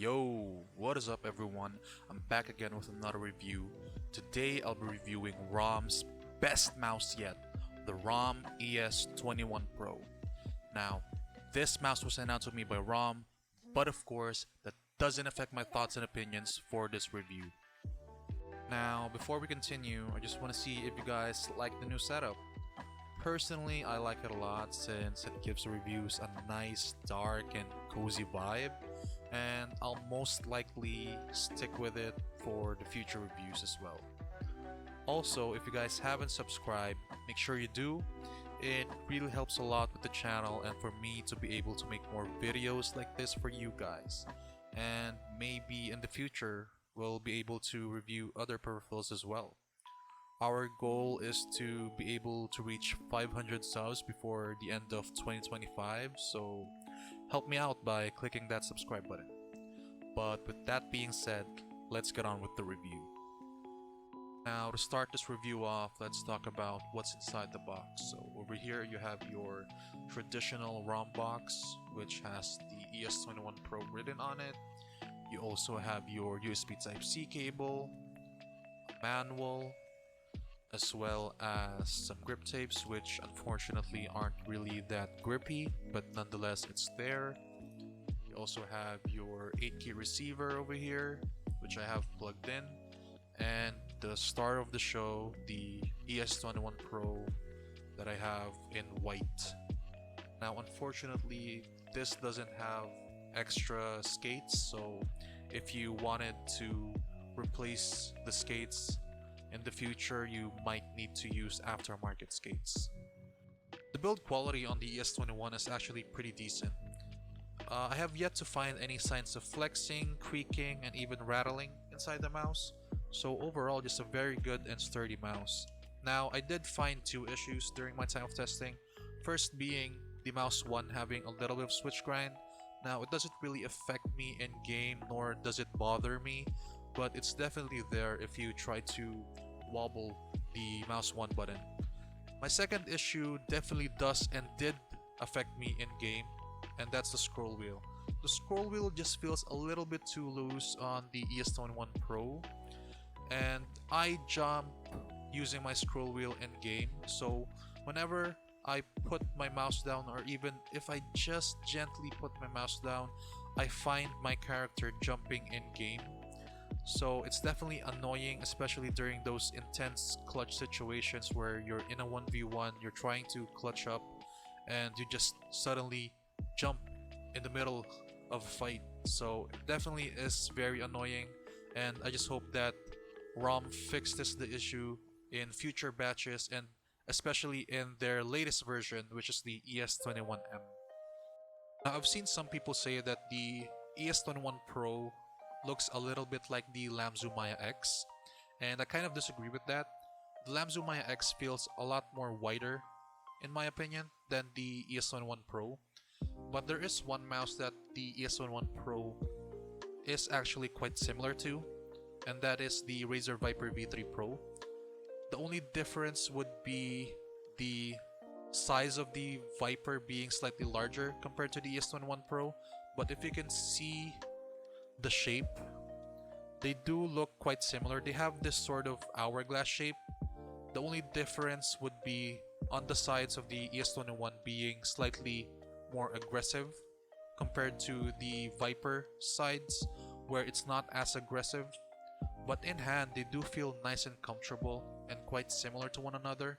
Yo, what is up everyone? I'm back again with another review. Today I'll be reviewing RAWM's best mouse yet, the RAWM ES21 Pro. Now, this mouse was sent out to me by RAWM, but of course, that doesn't affect my thoughts and opinions for this review. Now, before we continue, I just want to see if you guys like the new setup. Personally, I like it a lot since it gives the reviews a nice, dark, and cozy vibe, and I'll most likely stick with it for the future reviews as well. Also, if you guys haven't subscribed, make sure you do. It really helps a lot with the channel and for me to be able to make more videos like this for you guys. And maybe in the future, we'll be able to review other peripherals as well. Our goal is to be able to reach 500 subs before the end of 2025, so help me out by clicking that subscribe button. But with that being said, let's get on with the review. Now to start this review off, let's talk about what's inside the box. So over here you have your traditional ROM box, which has the ES21 Pro written on it. You also have your USB Type-C cable, a manual, as well as some grip tapes, which unfortunately aren't really that grippy, but nonetheless it's there. You also have your 8-key receiver over here, which I have plugged in, and the star of the show, the ES21 Pro that I have in white. Now unfortunately this doesn't have extra skates, so if you wanted to replace the skates in the future, you might need to use aftermarket skates. The build quality on the ES21 is actually pretty decent. I have yet to find any signs of flexing, creaking, and even rattling inside the mouse, so overall just a very good and sturdy mouse. Now I did find two issues during my time of testing, first being the mouse 1 having a little bit of switch grind. Now it doesn't really affect me in game, nor does it bother me, but it's definitely there if you try to wobble the mouse 1 button. My second issue definitely does and did affect me in game, and that's the scroll wheel. The scroll wheel just feels a little bit too loose on the ES21 Pro, and I jump using my scroll wheel in game, so whenever I put my mouse down, or even if I just gently put my mouse down, I find my character jumping in game. So it's definitely annoying, especially during those intense clutch situations where you're in a 1v1, you're trying to clutch up, and you just suddenly jump in the middle of a fight. So it definitely is very annoying, and I just hope that ROM fixes the issue in future batches, and especially in their latest version, which is the ES21M. Now I've seen some people say that the ES21 Pro looks a little bit like the Lamzu Maya X, and I kind of disagree with that. The Lamzu Maya X feels a lot more wider, in my opinion, than the ES21 Pro. But there is one mouse that the ES21 Pro is actually quite similar to, and that is the Razer Viper V3 Pro. The only difference would be the size of the Viper being slightly larger compared to the ES21 Pro, but if you can see the shape, they do look quite similar. They have this sort of hourglass shape. The only difference would be on the sides of the ES21 being slightly more aggressive compared to the Viper sides, where it's not as aggressive. But in hand, they do feel nice and comfortable and quite similar to one another.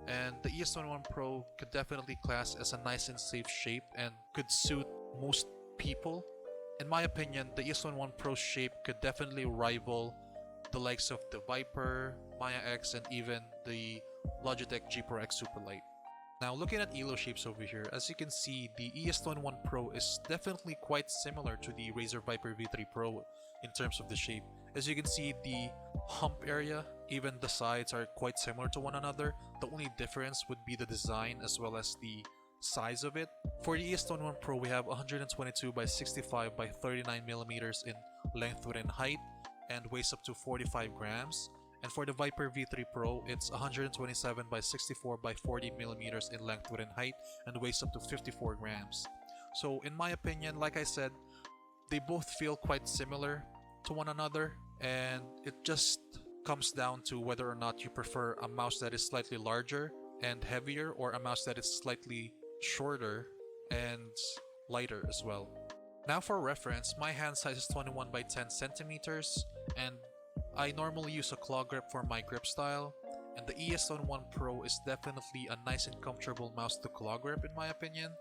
And the ES21 Pro could definitely class as a nice and safe shape and could suit most people. In my opinion, the ES21 Pro shape could definitely rival the likes of the Viper, Maya X, and even the Logitech G Pro X Superlight. Now looking at EloShapes over here, as you can see, the ES21 Pro is definitely quite similar to the Razer Viper V3 Pro in terms of the shape. As you can see, the hump area, even the sides are quite similar to one another. The only difference would be the design as well as the size of it. For the ES21 Pro, we have 122 by 65 by 39 millimeters in length, width, and height, and weighs up to 45 grams. And for the Viper V3 Pro, it's 127 by 64 by 40 millimeters in length, width, and height, and weighs up to 54 grams. So in my opinion, like I said, they both feel quite similar to one another, and it just comes down to whether or not you prefer a mouse that is slightly larger and heavier, or a mouse that is slightly shorter and lighter as well. Now for reference, my hand size is 21 by 10 centimeters, and I normally use a claw grip for my grip style, and the ES21 Pro is definitely a nice and comfortable mouse to claw grip in my opinion.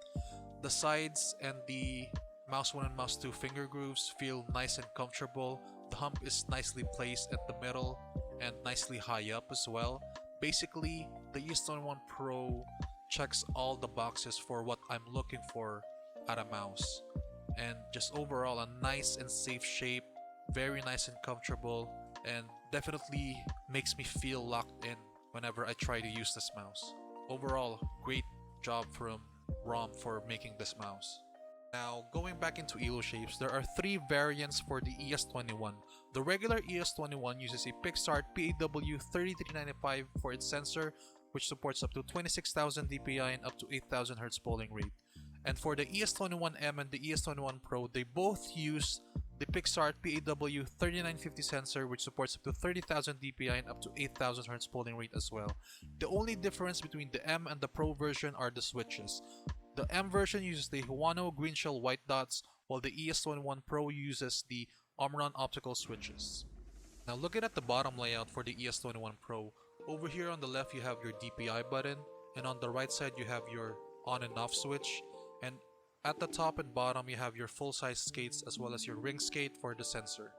The sides and the mouse 1 and mouse 2 finger grooves feel nice and comfortable. The hump is nicely placed at the middle and nicely high up as well. Basically, the ES21 Pro checks all the boxes for what I'm looking for at a mouse. And just overall a nice and safe shape, very nice and comfortable, and definitely makes me feel locked in whenever I try to use this mouse. Overall, great job from RAWM for making this mouse. Now, going back into EloShapes, there are 3 variants for the ES21. The regular ES21 uses a PixArt PAW3395 for its sensor, which supports up to 26,000 dpi and up to 8,000 Hz polling rate. And for the ES21M and the ES21 Pro, they both use the PixArt PAW3950 sensor, which supports up to 30,000 dpi and up to 8,000 Hz polling rate as well. The only difference between the M and the Pro version are the switches. The M version uses the Huano green shell white dots, while the ES21 Pro uses the Omron optical switches. Now looking at the bottom layout for the ES21 Pro, over here on the left you have your DPI button, and on the right side you have your on and off switch, and at the top and bottom you have your full-size skates as well as your ring skate for the sensor.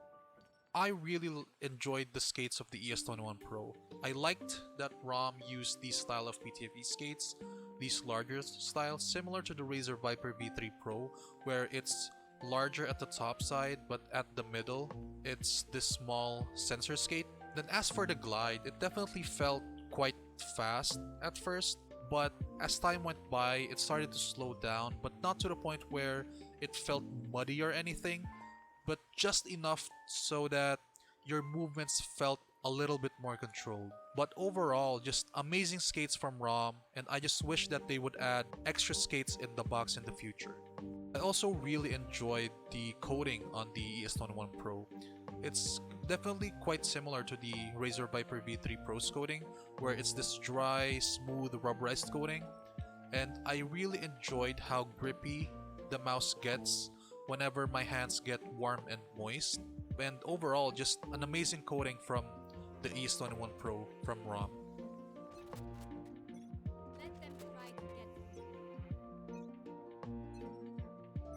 I really enjoyed the skates of the ES21 Pro. I liked that RAWM used these style of PTFE skates, these larger style, similar to the Razer Viper V3 Pro, where it's larger at the top side but at the middle it's this small sensor skate. Then as for the glide, it definitely felt quite fast at first, but as time went by it started to slow down, but not to the point where it felt muddy or anything, but just enough so that your movements felt a little bit more controlled. But overall, just amazing skates from RAWM, and I just wish that they would add extra skates in the box in the future. I also really enjoyed the coating on the ES21 Pro. It's definitely quite similar to the Razer Viper V3 Pro's coating, where it's this dry, smooth, rubberized coating, and I really enjoyed how grippy the mouse gets whenever my hands get warm and moist, and overall just an amazing coating from the ES21 Pro from RAWM. Let them try to get it.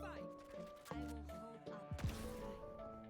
Fine. I will hold up the line.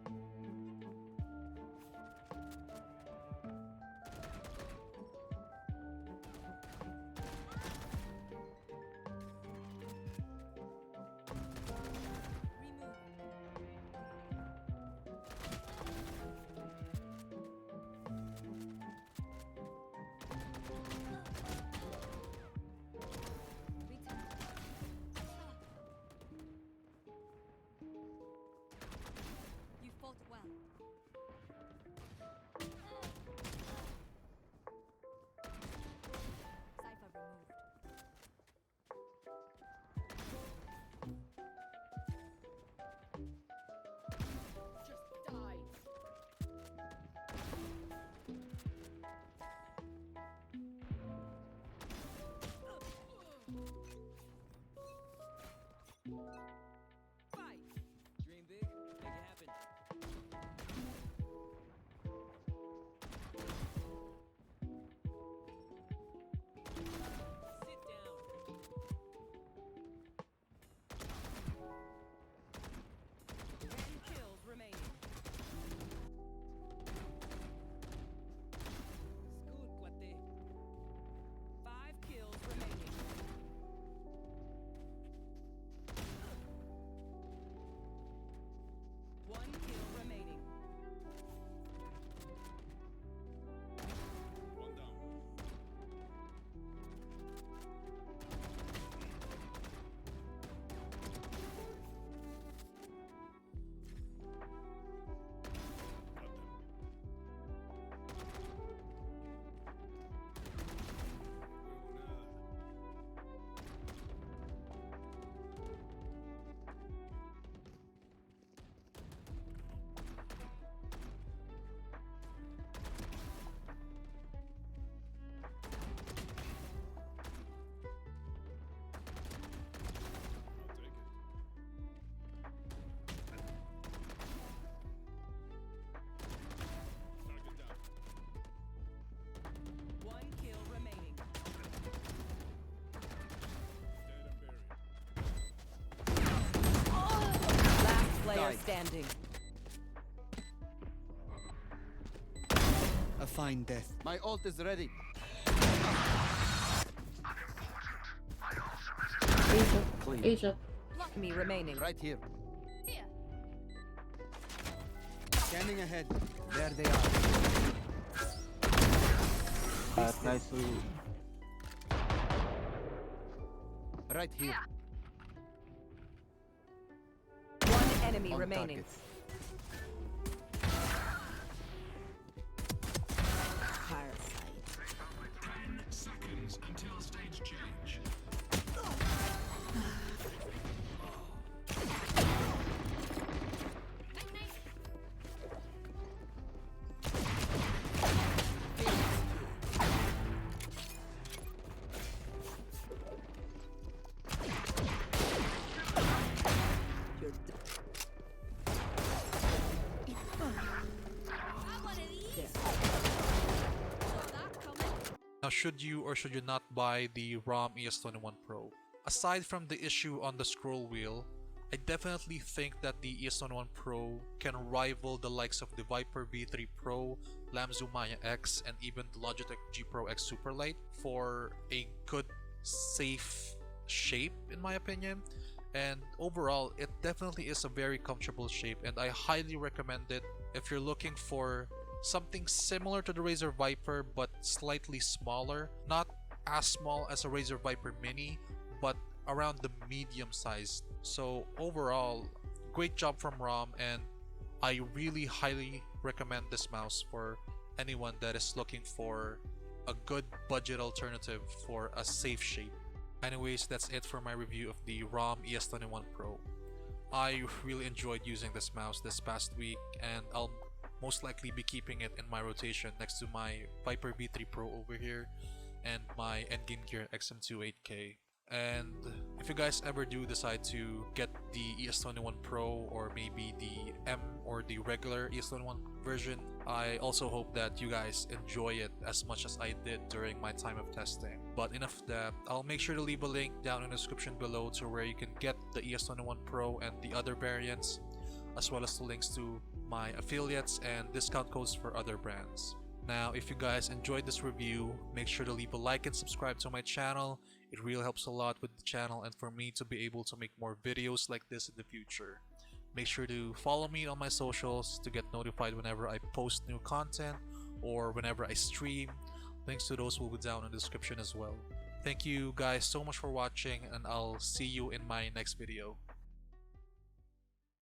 side. standing. A fine death. My ult is ready. Asia. Me remaining. Right here. Here. Scanning ahead. There they are. Nice to Right here. One enemy On remaining. target. I want these. Saw that coming. Now, should you or should you not buy the RAWM ES21 Pro? Aside from the issue on the scroll wheel, I definitely think that the ES21 Pro can rival the likes of the Viper V3 Pro, Lamzu Maya X, and even the Logitech G Pro X Superlight for a good, safe shape in my opinion. And overall, it definitely is a very comfortable shape, and I highly recommend it if you're looking for something similar to the Razer Viper but slightly smaller. Not as small as a Razer Viper Mini, but around the medium size. So overall, great job from RAWM, and I really highly recommend this mouse for anyone that is looking for a good budget alternative for a safe shape. Anyways, that's it for my review of the RAWM ES21 Pro. I really enjoyed using this mouse this past week, and I'll most likely be keeping it in my rotation next to my Viper V3 Pro over here and my Endgame Gear XM2 8K. And if you guys ever do decide to get the ES21 Pro or maybe the M or the regular ES21 version, I also hope that you guys enjoy it as much as I did during my time of testing. But enough of that, I'll make sure to leave a link down in the description below to where you can get the ES21 Pro and the other variants, as well as the links to my affiliates and discount codes for other brands. Now, if you guys enjoyed this review, make sure to leave a like and subscribe to my channel. It really helps a lot with the channel and for me to be able to make more videos like this in the future. Make sure to follow me on my socials to get notified whenever I post new content or whenever I stream. Links to those will be down in the description as well. Thank you guys so much for watching, and I'll see you in my next video.